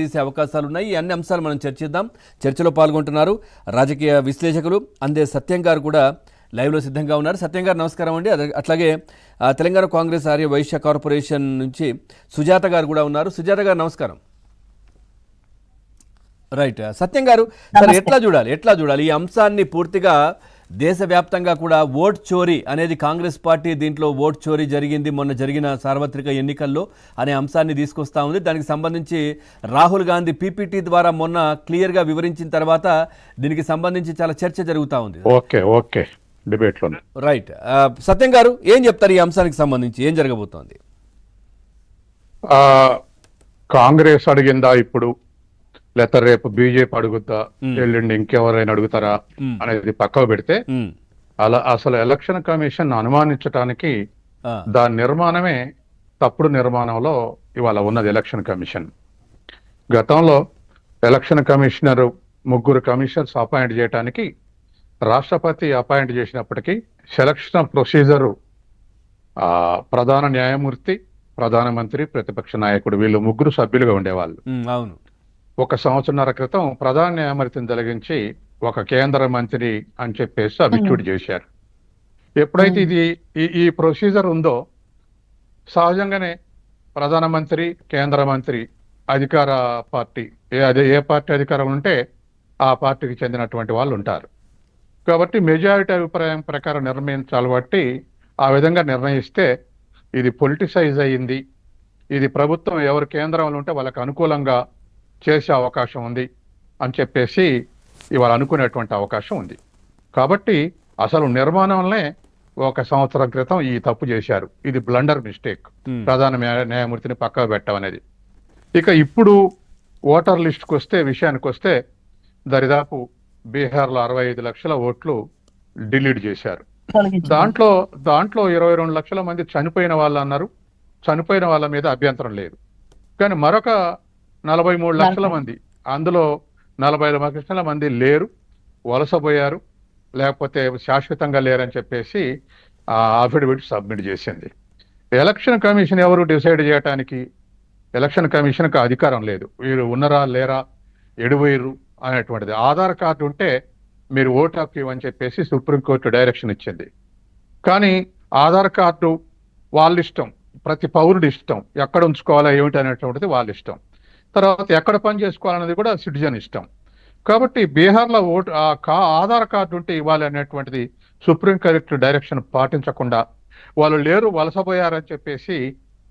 తీసే అవకాశాలు ఉన్నాయి. ఈ అన్ని అంశాలు మనం చర్చిద్దాం. చర్చలో పాల్గొంటున్నారు రాజకీయ విశ్లేషకులు అందే సత్యం గారు కూడా లైవ్లో సిద్ధంగా ఉన్నారు. సత్యం గారు నమస్కారం అండి. అట్లాగే తెలంగాణ కాంగ్రెస్ ఆర్య వైశ్య కార్పొరేషన్ నుంచి సుజాత గారు కూడా ఉన్నారు. సుజాత గారు నమస్కారం. రైట్, సత్యం గారు సరే ఎట్లా చూడాలి ఈ అంశాన్ని? పూర్తిగా దేశవ్యాప్తంగా కూడా ఓట్ చోరీ అనేది కాంగ్రెస్ పార్టీ దీంట్లో ఓట్ చోరీ జరిగింది మొన్న జరిగిన సార్వత్రిక ఎన్నికల్లో అనే అంశాన్ని తీసుకొస్తా ఉంది. దానికి సంబంధించి రాహుల్ గాంధీ పీపీటీ ద్వారా మొన్న క్లియర్గా వివరించిన తర్వాత దీనికి సంబంధించి చాలా చర్చ జరుగుతూ ఉంది. ఓకే డిబేట్ లో. రైట్, సత్యం గారు ఏం చెప్తారు ఈ అంశానికి సంబంధించి? ఏం జరగబోతోంది? కాంగ్రెస్ అడిగిందా ఇప్పుడు, లేకపోతే రేపు బీజేపీ అడుగుతా, ఎల్లుండి ఇంకెవరైనా అడుగుతారా అనేది పక్కకు పెడితే, అలా అసలు ఎలక్షన్ కమిషన్ అనుమానించడానికి దాని నిర్మాణమే తప్పుడు నిర్మాణంలో ఇవాళ ఉన్నది. ఎలక్షన్ కమిషన్ గతంలో ఎలక్షన్ కమిషనర్ ముగ్గురు కమిషనర్స్ అపాయింట్ చేయడానికి రాష్ట్రపతి అపాయింట్ చేసినప్పటికీ సెలక్షన్ ప్రొసీజరు ప్రధాన న్యాయమూర్తి, ప్రధానమంత్రి, ప్రతిపక్ష నాయకుడు వీళ్ళు ముగ్గురు సభ్యులుగా ఉండేవాళ్ళు. అవును, 1 సంవత్సరాల క్రితం ప్రధాన న్యాయమూర్తిని తొలగించి ఒక కేంద్ర మంత్రి అని చెప్పేసి అభిచ్యుడి చేశారు. ఎప్పుడైతే ఈ ప్రొసీజర్ ఉందో సహజంగానే ప్రధానమంత్రి, కేంద్ర మంత్రి అధికార పార్టీ ఏ పార్టీ అధికారం ఉంటే ఆ పార్టీకి చెందినటువంటి వాళ్ళు ఉంటారు. కాబట్టి మెజారిటీ అభిప్రాయం ప్రకారం నిర్ణయించాలి. బట్టి ఆ విధంగా నిర్ణయిస్తే ఇది పొలిటిసైజ్ అయ్యింది, ఇది ప్రభుత్వం ఎవరు కేంద్రంలో ఉంటే వాళ్ళకి అనుకూలంగా చేసే అవకాశం ఉంది అని చెప్పేసి ఇవాళ అనుకునేటువంటి అవకాశం ఉంది. కాబట్టి అసలు నిర్మాణంలో 1 సంవత్సరం క్రితం ఈ తప్పు చేశారు. ఇది బ్లండర్ మిస్టేక్, ప్రధాన న్యాయమూర్తిని పక్కకు పెట్టడం అనేది. ఇక ఇప్పుడు ఓటర్ లిస్టుకు విషయానికి వస్తే దరిదాపు బీహార్లో 65 లక్షల ఓట్లు డిలీట్ చేశారు. దాంట్లో 22 లక్షల మంది చనిపోయిన వాళ్ళు అన్నారు. చనిపోయిన వాళ్ళ మీద అభ్యంతరం లేదు. కానీ మరొక 43 లక్షల మంది, అందులో 40 లక్షల మంది లేరు, వలసపోయారు, లేకపోతే శాశ్వతంగా లేరని చెప్పేసి అఫిడవిట్ సబ్మిట్ చేసింది. ఎలక్షన్ కమిషన్ ఎవరు డిసైడ్ చేయడానికి? ఎలక్షన్ కమిషన్కి అధికారం లేదు. వీరు ఉన్నరా లేరా, ఎడువైరు అనేటువంటిది. ఆధార్ కార్డు ఉంటే మీరు ఓటు హక్కు ఇవ్వని చెప్పేసి సుప్రీంకోర్టు డైరెక్షన్ ఇచ్చింది. కానీ ఆధార్ కార్డు వాళ్ళ ఇష్టం, ప్రతి పౌరుడి ఇష్టం, ఎక్కడ ఉంచుకోవాలా ఏమిటి అనేటువంటిది వాళ్ళ ఇష్టం. తర్వాత ఎక్కడ పని చేసుకోవాలనేది కూడా సిటిజన్ ఇష్టం. కాబట్టి బీహార్లో ఆధార్ కార్డు ఉంటే ఇవ్వాలి అనేటువంటిది సుప్రీంకోర్టు డైరెక్షన్ పాటించకుండా వాళ్ళు లేరు, వలసపోయారని చెప్పేసి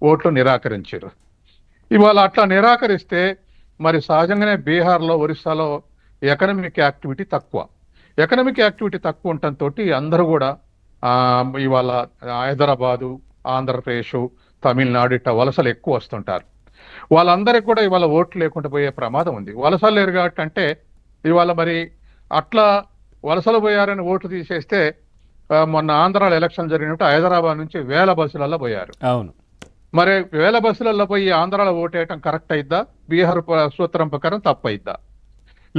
ఓట్లు నిరాకరించారు. ఇవాళ అట్లా నిరాకరిస్తే మరి సహజంగానే బీహార్లో, ఒరిస్సాలో ఎకనామిక్ యాక్టివిటీ తక్కువ ఉండటంతో అందరూ కూడా ఇవాళ హైదరాబాదు, ఆంధ్రప్రదేశ్, తమిళనాడు ఇట్లా వలసలు ఎక్కువ వస్తుంటారు. వాళ్ళందరికీ కూడా ఇవాళ ఓట్లు లేకుండా పోయే ప్రమాదం ఉంది. వలసలు లేరు కాబట్టి అంటే ఇవాళ మరి అట్లా వలసలు పోయారని ఓట్లు తీసేస్తే మొన్న ఆంధ్రాలో ఎలక్షన్ జరిగినట్టు హైదరాబాద్ నుంచి 1000 బస్సులలో పోయారు. అవును, మరి 1000 బస్సులలో పోయి ఆంధ్రాలో ఓటేయటం కరెక్ట్ అయిద్దా? బీహార్ సూత్రం ప్రకారం తప్పు అయిద్దా?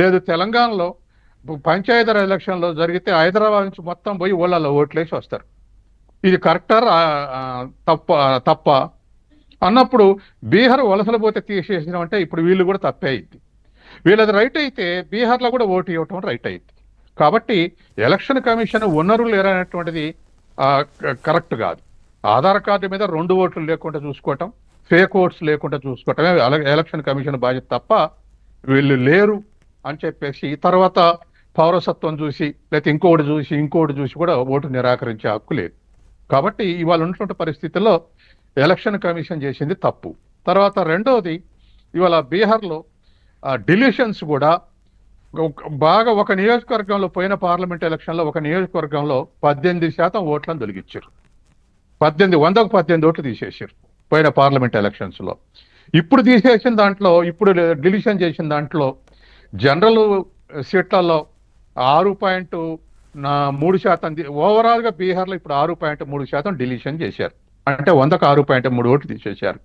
లేదు, తెలంగాణలో పంచాయతీరాజ్ ఎలక్షన్లో జరిగితే హైదరాబాద్ నుంచి మొత్తం పోయి ఊళ్ళలో ఓట్లేసి వస్తారు. ఇది కరెక్టా తప్ప అన్నప్పుడు బీహార్ వలసలు పోతే తీసేసినాం అంటే ఇప్పుడు వీళ్ళు కూడా తప్పే అయింది. వీళ్ళది రైట్ అయితే బీహార్లో కూడా ఓటు ఇవ్వటం రైట్ అయింది. కాబట్టి ఎలక్షన్ కమిషన్ ఉన్నరు లేరనేటువంటిది కరెక్ట్ కాదు. ఆధార్ కార్డు మీద 2 ఓట్లు లేకుండా చూసుకోవటం, ఫేక్ ఓట్స్ లేకుండా చూసుకోవటమే ఎలక్షన్ కమిషన్ బాధ్యత తప్ప వీళ్ళు లేరు అని చెప్పేసి తర్వాత పౌరసత్వం చూసి లేకపోతే ఇంకోటి చూసి కూడా ఓటు నిరాకరించే హక్కు లేదు. కాబట్టి ఇవాళ ఉన్నటువంటి పరిస్థితుల్లో ఎలక్షన్ కమిషన్ చేసింది తప్పు. తర్వాత రెండవది, ఇవాళ బీహార్లో డిలీషన్స్ కూడా బాగా ఒక నియోజకవర్గంలో పోయిన పార్లమెంట్ ఎలక్షన్లో ఒక నియోజకవర్గంలో 18% ఓట్లను తొలగించారు. 118 ఓట్లు తీసేసారు పోయిన పార్లమెంట్ ఎలక్షన్స్ లో. ఇప్పుడు తీసేసిన దాంట్లో, ఇప్పుడు డిలీషన్ చేసిన దాంట్లో జనరల్ సీట్లలో 6.3% ఓవరాల్ గా బీహార్లో ఇప్పుడు 6.3% డిలీషన్ చేశారు. అంటే 100కు 6.3 ఓట్లు తీసేశారు.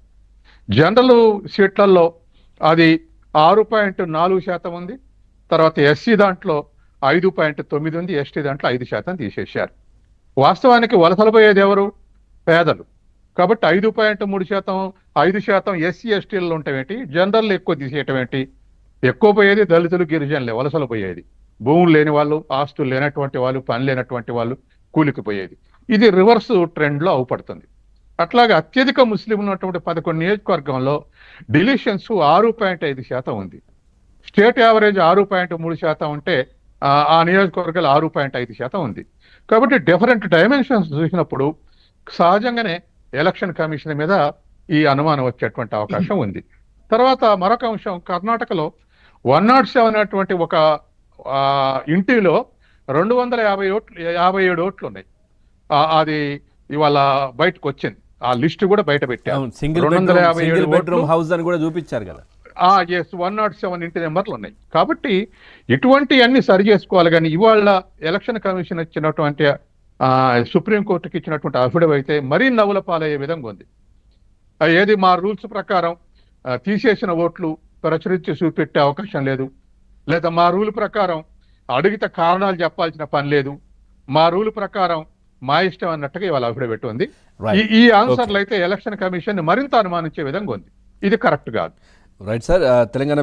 జనరల్ సీట్లలో అది 6.4% ఉంది. తర్వాత ఎస్సీ దాంట్లో 5.9 ఉంది, ఎస్టీ దాంట్లో 5% తీసేశారు. వాస్తవానికి వలసలు పోయేది ఎవరు? పేదలు. కాబట్టి 5.3%, 5% ఎస్సీ ఎస్టీలలో ఉంటామేంటి, జనరల్ ఎక్కువ తీసేయటం ఏంటి? ఎక్కువ పోయేది దళితులు, గిరిజనులే, వలసలు పోయేది. భూములు లేని వాళ్ళు, ఆస్తులు లేనటువంటి వాళ్ళు, పని లేనటువంటి వాళ్ళు కూలికి పోయేది. ఇది రివర్స్ ట్రెండ్ లో అవుపడుతుంది. అట్లాగే అత్యధిక ముస్లిం ఉన్నటువంటి 11 నియోజకవర్గంలో డిలీషన్స్ 6.5% ఉంది. స్టేట్ యావరేజ్ 6.3% ఉంటే ఆ నియోజకవర్గాలు 6.5% ఉంది. కాబట్టి డిఫరెంట్ డైమెన్షన్స్ చూసినప్పుడు సహజంగానే ఎలక్షన్ కమిషన్ మీద ఈ అనుమానం వచ్చేటువంటి అవకాశం ఉంది. తర్వాత మరొక అంశం, కర్ణాటకలో 107 అనేటువంటి ఒక ఇంటిలో 257 ఓట్లు ఉన్నాయి. అది ఇవాళ బయటకు వచ్చింది. ఆ లిస్ట్ కూడా బయట పెట్టారు. సింగిల్ 257 బెడ్రూమ్ హౌస్ అని కూడా చూపించారు కదా. 107 ఇంటి నెంబర్లు ఉన్నాయి. కాబట్టి ఇటువంటి అన్ని సరి చేసుకోవాలి. కానీ ఇవాళ ఎలక్షన్ కమిషన్ ఇచ్చినటువంటి సుప్రీంకోర్టుకి ఇచ్చినటువంటి అఫిడవిట్ అయితే మరీ నవ్వుల పాలయ్యే విధంగా ఉంది. ఏది మా రూల్స్ ప్రకారం తీసేసిన ఓట్లు ప్రచురించి చూపెట్టే అవకాశం లేదు, లేదా మా రూల్ ప్రకారం అడిగితే కారణాలు చెప్పాల్సిన పని లేదు, మా రూల్ ప్రకారం మా ఇష్టం అన్నట్టుగా ఇవాళ అఫిడవిట్ ఉంది. ఈ ఆన్సర్లు అయితే ఎలక్షన్ కమిషన్ మరింత అనుమానించే విధంగా ఉంది. ఇది కరెక్ట్ కాదు. Right sir. తెలంగాణ